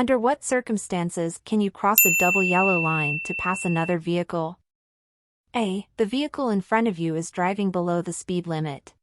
Under what circumstances can you cross a double yellow line to pass another vehicle? A. The vehicle in front of you is driving below the speed limit.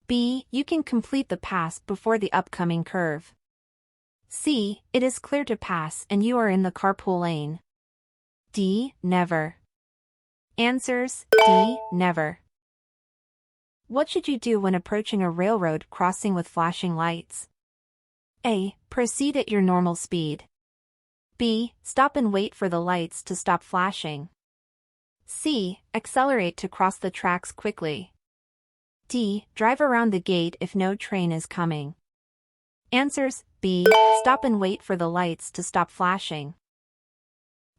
B. You can complete the pass before the upcoming curve. C. It is clear to pass and you are in the carpool lane. D. Never. Answers: D. Never. What should you do when approaching a railroad crossing with flashing lights? A. Proceed at your normal speed. B. Stop and wait for the lights to stop flashing. C. Accelerate to cross the tracks quickly. D. Drive around the gate if no train is coming. Answers: B. Stop and wait for the lights to stop flashing.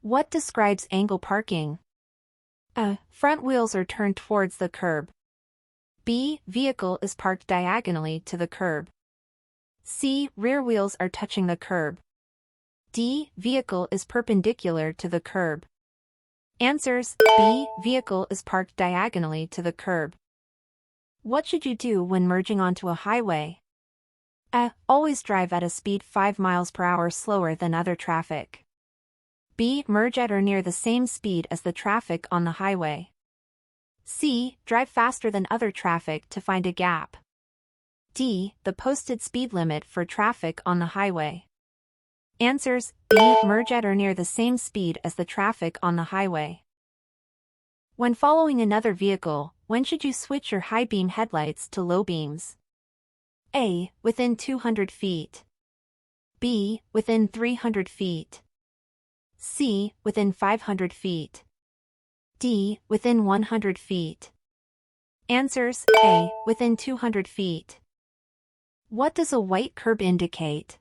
What describes angle parking? A. Front wheels are turned towards the curb. B. Vehicle is parked diagonally to the curb. C. Rear wheels are touching the curb. D. Vehicle is perpendicular to the curb. Answers: B. Vehicle is parked diagonally to the curb. What should you do when merging onto a highway? A. Always drive at a speed 5 miles per hour slower than other traffic. B. Merge at or near the same speed as the traffic on the highway. C. Drive faster than other traffic to find a gap. D. The posted speed limit for traffic on the highway. Answers: B. Merge at or near the same speed as the traffic on the highway. When following another vehicle, when should you switch your high beam headlights to low beams? A. Within 200 feet. B. Within 300 feet. C. Within 500 feet. D. Within 100 feet. Answers: A. Within 200 feet. What does a white curb indicate?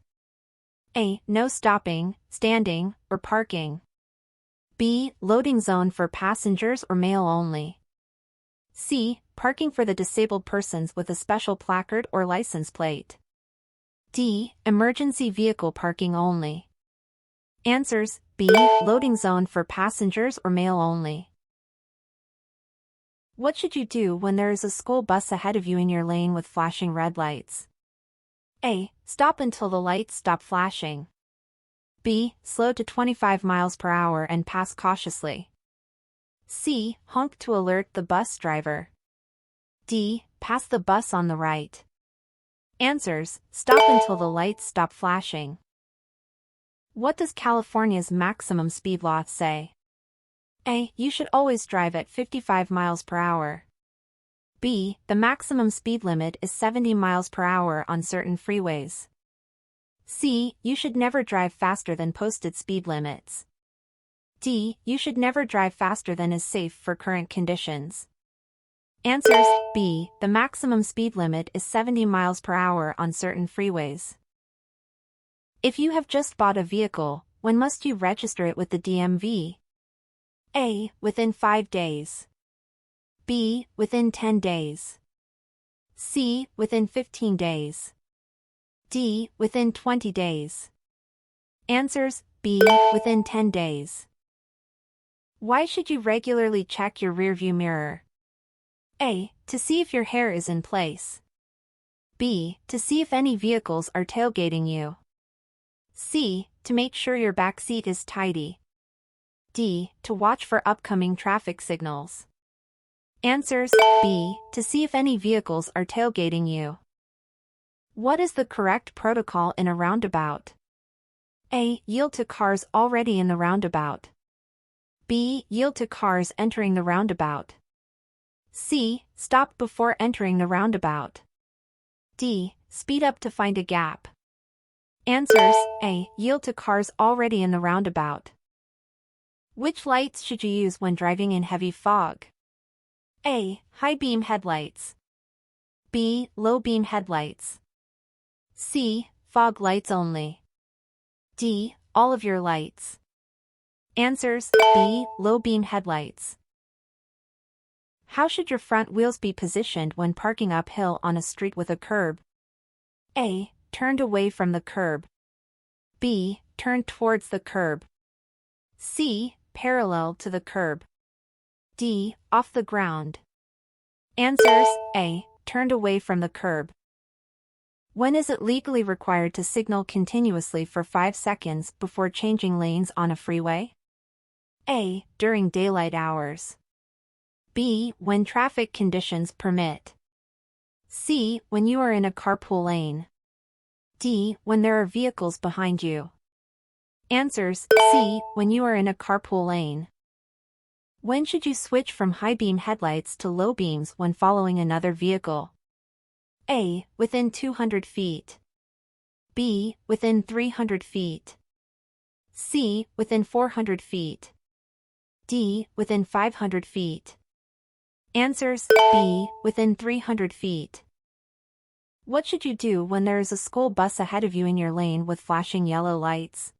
A. No stopping, standing, or parking. B. Loading zone for passengers or mail only. C. Parking for the disabled persons with a special placard or license plate. D. Emergency vehicle parking only. Answers: B. Loading zone for passengers or mail only. What should you do when there is a school bus ahead of you in your lane with flashing red lights? A. Stop until the lights stop flashing. B. Slow to 25 miles per hour and pass cautiously. C. Honk to alert the bus driver. D. Pass the bus on the right. Answers: Stop until the lights stop flashing. What does California's maximum speed law say? A. You should always drive at 55 miles per hour. B. The maximum speed limit is 70 miles per hour on certain freeways. C. You should never drive faster than posted speed limits. D. You should never drive faster than is safe for current conditions. Answers: B. The maximum speed limit is 70 miles per hour on certain freeways. If you have just bought a vehicle, when must you register it with the DMV? A. Within 5 days. B. Within 10 days. C. Within 15 days. D. Within 20 days. Answers: B. Within 10 days. Why should you regularly check your rearview mirror? A. To see if your hair is in place. B. To see if any vehicles are tailgating you. C. To make sure your back seat is tidy. D. To watch for upcoming traffic signals. Answers: B. To see if any vehicles are tailgating you. What is the correct protocol in a roundabout? A. Yield to cars already in the roundabout. B. Yield to cars entering the roundabout. C. Stop before entering the roundabout. D. Speed up to find a gap. Answers: A. Yield to cars already in the roundabout. Which lights should you use when driving in heavy fog? A. High beam headlights. B. Low beam headlights. C. Fog lights only. D. All of your lights. Answers: B. Low beam headlights. How should your front wheels be positioned when parking uphill on a street with a curb? A. Turned away from the curb. B. Turned towards the curb. C. Parallel to the curb. D. Off the ground. Answers: A. Turned away from the curb. When is it legally required to signal continuously for 5 seconds before changing lanes on a freeway? A. During daylight hours. B. When traffic conditions permit. C. When you are in a carpool lane. D. When there are vehicles behind you. Answers: C. When you are in a carpool lane. When should you switch from high beam headlights to low beams when following another vehicle? A. Within 200 feet. B. Within 300 feet. C. Within 400 feet. D. Within 500 feet. Answers: B. Within 300 feet. What should you do when there is a school bus ahead of you in your lane with flashing yellow lights?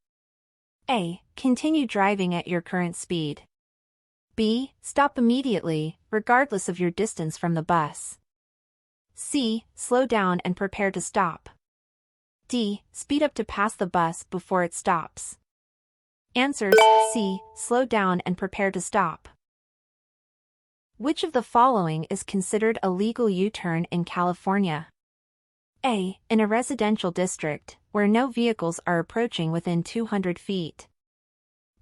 A. Continue driving at your current speed. B. Stop immediately, regardless of your distance from the bus. C. Slow down and prepare to stop. D. Speed up to pass the bus before it stops. Answers: C. Slow down and prepare to stop. Which of the following is considered a legal U-turn in California? A. In a residential district, where no vehicles are approaching within 200 feet.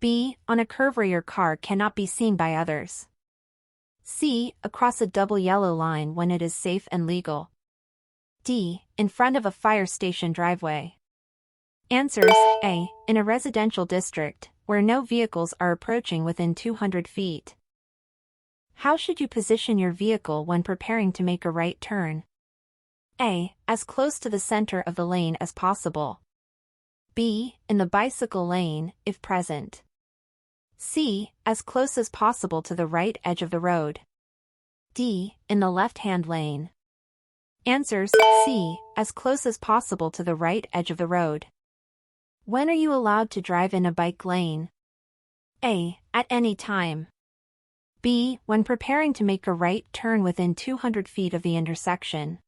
B. On a curve where your car cannot be seen by others. C. Across a double yellow line when it is safe and legal. D. In front of a fire station driveway. Answers: A. In a residential district, where no vehicles are approaching within 200 feet. How should you position your vehicle when preparing to make a right turn? A. As close to the center of the lane as possible. B. In the bicycle lane, if present. C. As close as possible to the right edge of the road. D. In the left-hand lane. Answers: C. As close as possible to the right edge of the road. When are you allowed to drive in a bike lane? A. At any time. B. When preparing to make a right turn within 200 feet of the intersection.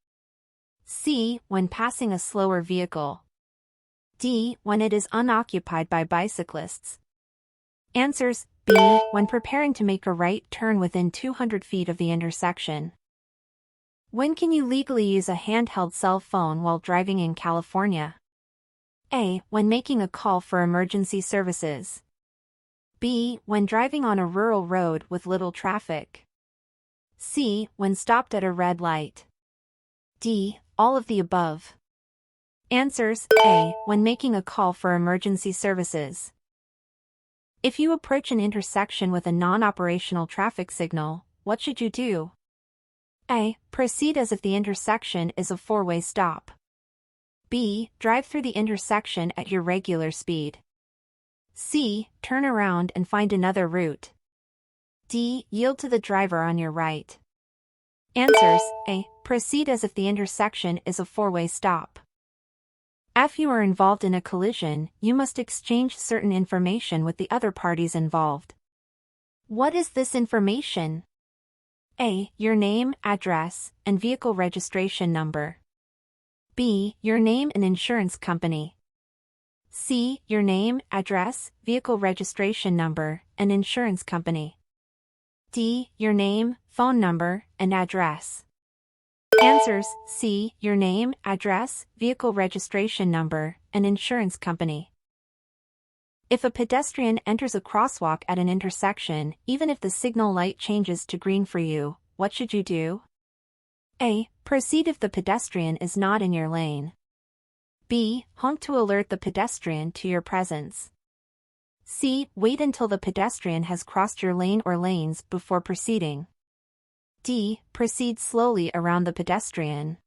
C. When passing a slower vehicle. D. When it is unoccupied by bicyclists. Answers: B. When preparing to make a right turn within 200 feet of the intersection. When can you legally use a handheld cell phone while driving in California? A. When making a call for emergency services. B. When driving on a rural road with little traffic. C. When stopped at a red light. D. All of the above. Answers: A. When making a call for emergency services. If you approach an intersection with a non-operational traffic signal, what should you do? A. Proceed as if the intersection is a four-way stop. B. Drive through the intersection at your regular speed. C. Turn around and find another route. D. Yield to the driver on your right. Answers: A. Proceed as if the intersection is a four-way stop. If you are involved in a collision, you must exchange certain information with the other parties involved. What is this information? A. Your name, address, and vehicle registration number. B. Your name and insurance company. C. Your name, address, vehicle registration number, and insurance company. D. Your name, phone number, and address. Answers: C. Your name, address, vehicle registration number, and insurance company. If a pedestrian enters a crosswalk at an intersection, even if the signal light changes to green for you, what should you do? A. Proceed if the pedestrian is not in your lane. B. Honk to alert the pedestrian to your presence. C. Wait until the pedestrian has crossed your lane or lanes before proceeding. D. Proceed slowly around the pedestrian.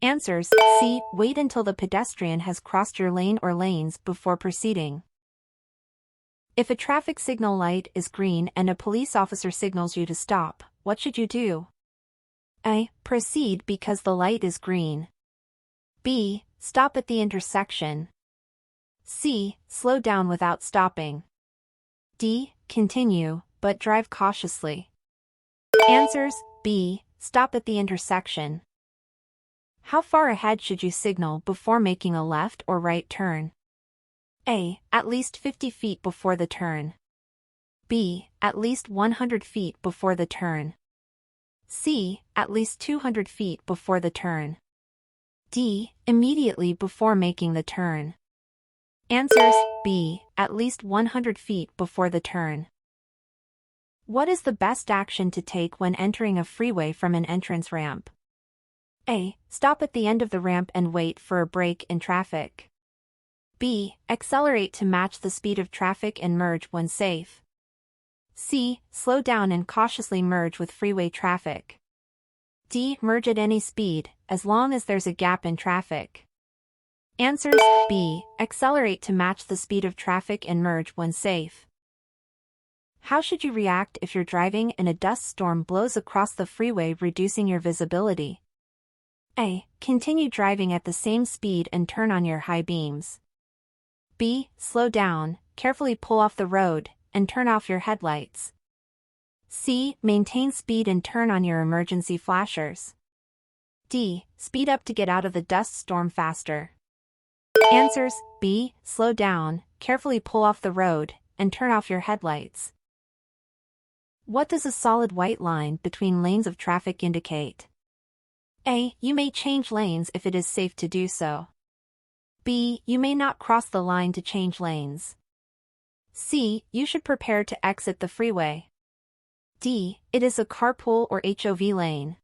Answers: C. Wait until the pedestrian has crossed your lane or lanes before proceeding. If a traffic signal light is green and a police officer signals you to stop, what should you do? A. Proceed because the light is green. B. Stop at the intersection. C. Slow down without stopping. D. Continue, but drive cautiously. Answers: B. Stop at the intersection. How far ahead should you signal before making a left or right turn? A. At least 50 feet before the turn. B. At least 100 feet before the turn. C. At least 200 feet before the turn. D. Immediately before making the turn. Answers: B. At least 100 feet before the turn. What is the best action to take when entering a freeway from an entrance ramp? A. Stop at the end of the ramp and wait for a break in traffic. B. Accelerate to match the speed of traffic and merge when safe. C. Slow down and cautiously merge with freeway traffic. D. Merge at any speed, as long as there's a gap in traffic. Answers: B. Accelerate to match the speed of traffic and merge when safe. How should you react if you're driving and a dust storm blows across the freeway, reducing your visibility? A. Continue driving at the same speed and turn on your high beams. B. Slow down, carefully pull off the road, and turn off your headlights. C. Maintain speed and turn on your emergency flashers. D. Speed up to get out of the dust storm faster. Answers: B. Slow down, carefully pull off the road, and turn off your headlights. What does a solid white line between lanes of traffic indicate? A. You may change lanes if it is safe to do so. B. You may not cross the line to change lanes. C. You should prepare to exit the freeway. D. It is a carpool or HOV lane.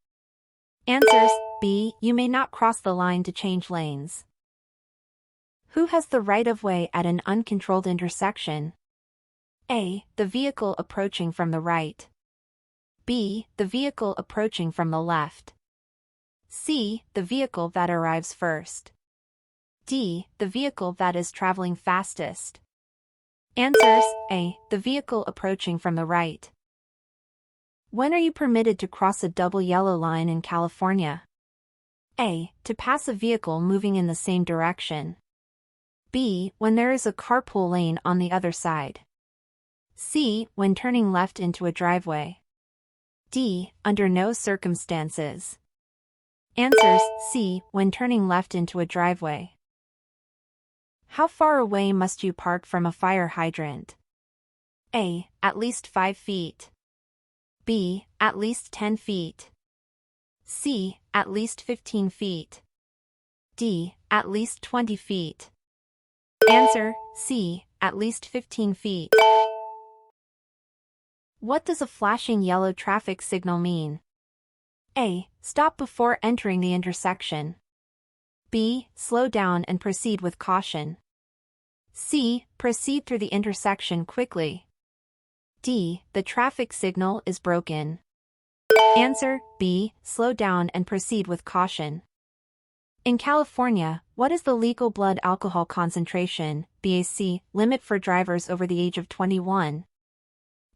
Answers: B. You may not cross the line to change lanes. Who has the right-of-way at an uncontrolled intersection? A. The vehicle approaching from the right. B. The vehicle approaching from the left. C. The vehicle that arrives first. D. The vehicle that is traveling fastest. Answers: A. The vehicle approaching from the right. When are you permitted to cross a double yellow line in California? A. To pass a vehicle moving in the same direction. B. When there is a carpool lane on the other side. C. When turning left into a driveway. D. Under no circumstances. Answers: C. When turning left into a driveway. How far away must you park from a fire hydrant? A. At least 5 feet. B. At least 10 feet. C. At least 15 feet. D. At least 20 feet. Answer: C. At least 15 feet. What does a flashing yellow traffic signal mean? A. Stop before entering the intersection. B. Slow down and proceed with caution. C. Proceed through the intersection quickly. D. The traffic signal is broken. Answer: B. Slow down and proceed with caution. In California, what is the legal blood alcohol concentration (BAC) limit for drivers over the age of 21?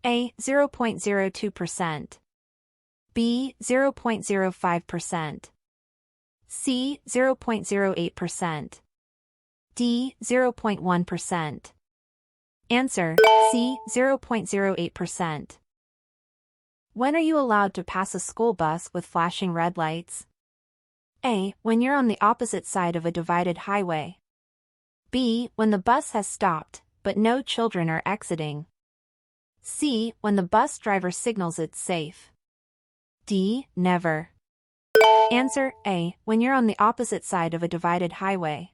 A. 0.02%. B. 0.05%. C. 0.08%. D. 0.1%. Answer: C. 0.08%. When are you allowed to pass a school bus with flashing red lights? A. When you're on the opposite side of a divided highway. B. When the bus has stopped, but no children are exiting. C. When the bus driver signals it's safe. D. Never. Answer: A. When you're on the opposite side of a divided highway.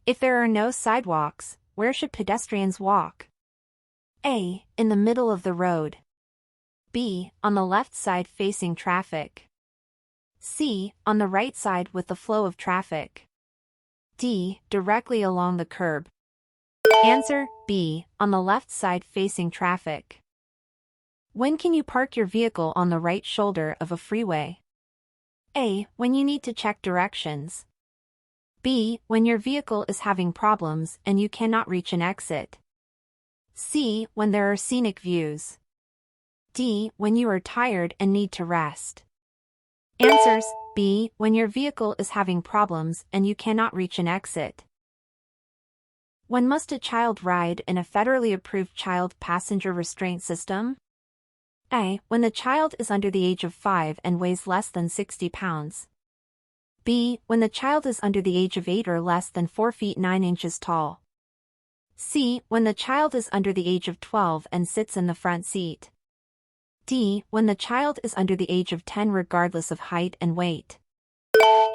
If there are no sidewalks, where should pedestrians walk? A. In the middle of the road. B. On the left side facing traffic. C. On the right side with the flow of traffic. D. Directly along the curb. Answer: B. On the left side facing traffic. When can you park your vehicle on the right shoulder of a freeway? A. When you need to check directions. B. When your vehicle is having problems and you cannot reach an exit. C. When there are scenic views. D. When you are tired and need to rest. Answers: B. When your vehicle is having problems and you cannot reach an exit. When must a child ride in a federally approved child passenger restraint system? A. When the child is under the age of 5 and weighs less than 60 pounds. B. When the child is under the age of 8 or less than 4 feet 9 inches tall. C. When the child is under the age of 12 and sits in the front seat. D. When the child is under the age of 10 regardless of height and weight.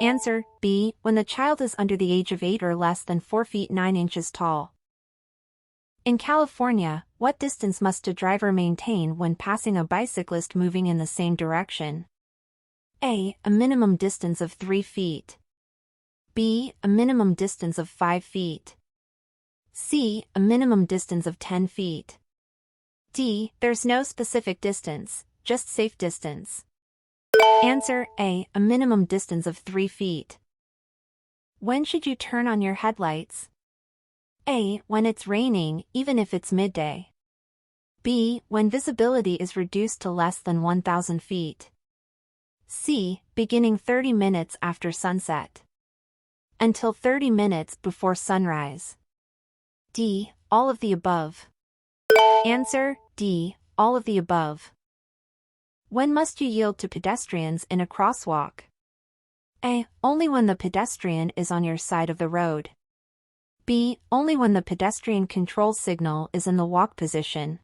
Answer, B, when the child is under the age of 8 or less than 4 feet 9 inches tall. In California, what distance must a driver maintain when passing a bicyclist moving in the same direction? A. A minimum distance of 3 feet. B. A minimum distance of 5 feet. C. A minimum distance of 10 feet. D. There's no specific distance, just safe distance. Answer, A. A minimum distance of 3 feet. When should you turn on your headlights? A. When it's raining, even if it's midday. B. When visibility is reduced to less than 1,000 feet. C. Beginning 30 minutes after sunset. Until 30 minutes before sunrise. D. All of the above. Answer, D. All of the above. When must you yield to pedestrians in a crosswalk? A. Only when the pedestrian is on your side of the road. B. Only when the pedestrian control signal is in the walk position.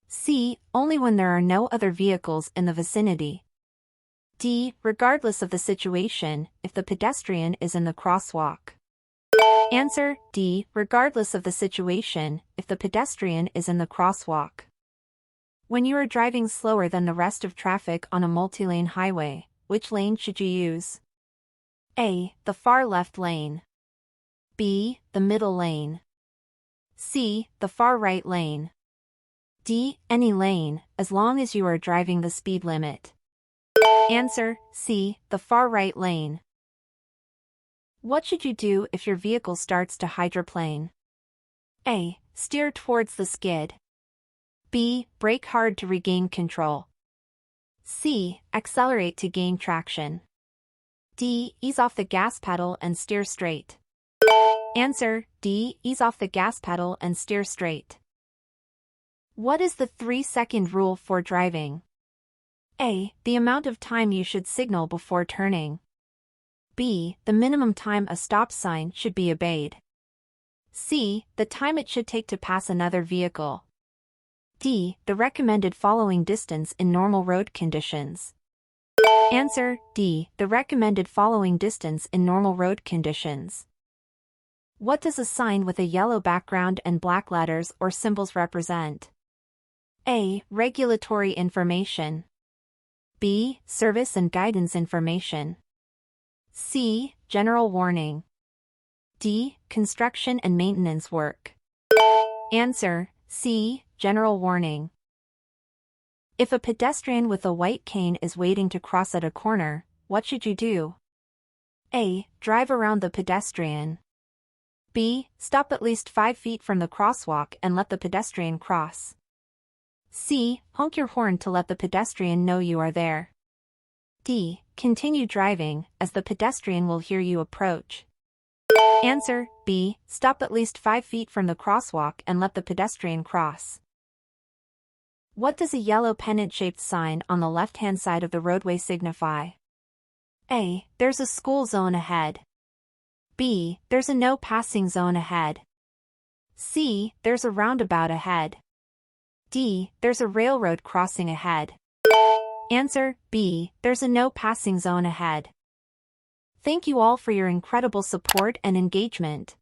C. Only when there are no other vehicles in the vicinity. D. Regardless of the situation, if the pedestrian is in the crosswalk. Answer, D. Regardless of the situation, if the pedestrian is in the crosswalk. When you are driving slower than the rest of traffic on a multi-lane highway, which lane should you use? A. The far left lane. B. The middle lane. C. The far right lane. D. Any lane, as long as you are driving the speed limit. Answer, C. The far right lane. What should you do if your vehicle starts to hydroplane? A. Steer towards the skid. B. Brake hard to regain control. C. Accelerate to gain traction. D. Ease off the gas pedal and steer straight. Answer, D. Ease off the gas pedal and steer straight. What is the 3-second rule for driving? A. The amount of time you should signal before turning. B. The minimum time a stop sign should be obeyed. C. The time it should take to pass another vehicle. D. The recommended following distance in normal road conditions. Answer, D. The recommended following distance in normal road conditions. What does a sign with a yellow background and black letters or symbols represent? A. Regulatory information. B. Service and guidance information. C. General warning. D. Construction and maintenance work. Answer, C. General warning. If a pedestrian with a white cane is waiting to cross at a corner, what should you do? A. Drive around the pedestrian. B. Stop at least 5 feet from the crosswalk and let the pedestrian cross. C. Honk your horn to let the pedestrian know you are there. D. Continue driving, as the pedestrian will hear you approach. Answer, B. Stop at least 5 feet from the crosswalk and let the pedestrian cross. What does a yellow pennant-shaped sign on the left-hand side of the roadway signify? A. There's a school zone ahead. B. There's a no passing zone ahead. C. There's a roundabout ahead. D. There's a railroad crossing ahead. Answer, B. There's a no passing zone ahead. Thank you all for your incredible support and engagement.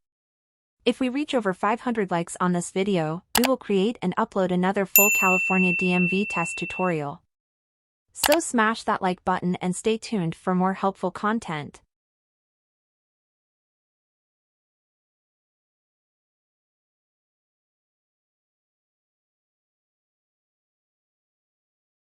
If we reach over 500 likes on this video, we will create and upload another full California DMV test tutorial. So smash that like button and stay tuned for more helpful content.